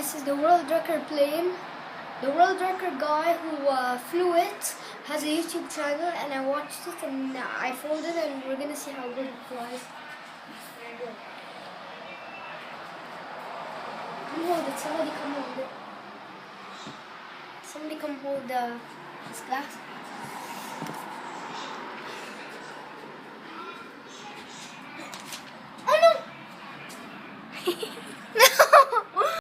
this is the world record plane. The world record guy who flew it has a YouTube channel, and I watched it and I filmed it, and we're gonna see how good it flies. Come hold it, somebody come hold it. Somebody come hold this glass.